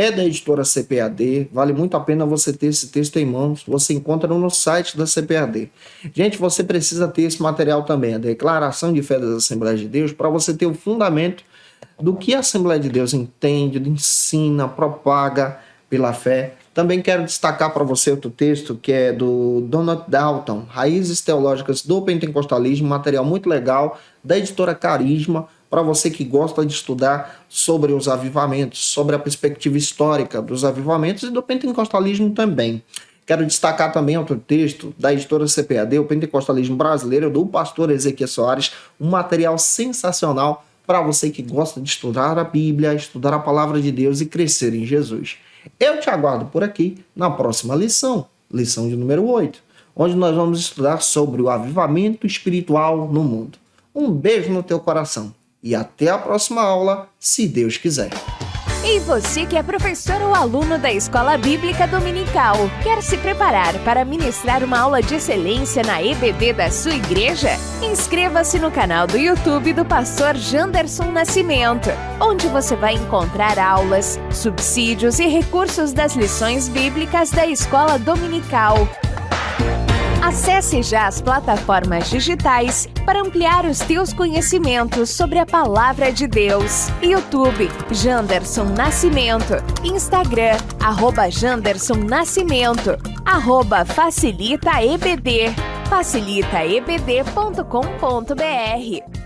é da editora CPAD, vale muito a pena você ter esse texto em mãos, você encontra no site da CPAD. Gente, você precisa ter esse material também, a Declaração de Fé das Assembleias de Deus, para você ter o fundamento do que a Assembleia de Deus entende, ensina, propaga pela fé. Também quero destacar para você outro texto que é do Donald Dalton, Raízes Teológicas do Pentecostalismo, material muito legal, da editora Carisma, para você que gosta de estudar sobre os avivamentos, sobre a perspectiva histórica dos avivamentos e do pentecostalismo também. Quero destacar também outro texto da editora CPAD, o Pentecostalismo Brasileiro, do pastor Ezequiel Soares, um material sensacional para você que gosta de estudar a Bíblia, estudar a Palavra de Deus e crescer em Jesus. Eu te aguardo por aqui na próxima lição, lição de número 8, onde nós vamos estudar sobre o avivamento espiritual no mundo. Um beijo no teu coração e até a próxima aula, se Deus quiser. E você que é professor ou aluno da Escola Bíblica Dominical, quer se preparar para ministrar uma aula de excelência na EBD da sua igreja? Inscreva-se no canal do YouTube do pastor Janderson Nascimento, onde você vai encontrar aulas, subsídios e recursos das lições bíblicas da Escola Dominical. Acesse já as plataformas digitais para ampliar os teus conhecimentos sobre a Palavra de Deus. YouTube, Janderson Nascimento. Instagram, @Janderson Nascimento. @FacilitaEBD. facilitaebd.com.br.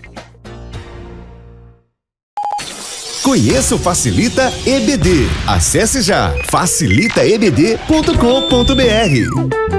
Conheça o Facilita EBD. Acesse já facilitaebd.com.br.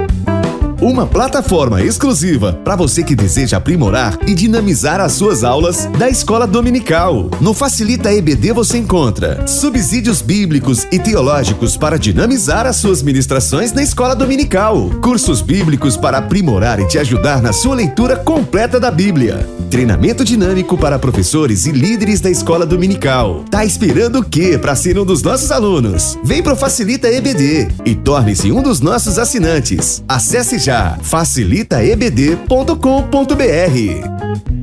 Uma plataforma exclusiva para você que deseja aprimorar e dinamizar as suas aulas da Escola Dominical. No Facilita EBD você encontra subsídios bíblicos e teológicos para dinamizar as suas ministrações na Escola Dominical, cursos bíblicos para aprimorar e te ajudar na sua leitura completa da Bíblia, treinamento dinâmico para professores e líderes da Escola Dominical. Tá esperando o quê para ser um dos nossos alunos? Vem pro Facilita EBD e torne-se um dos nossos assinantes. Acesse já facilitaebd.com.br.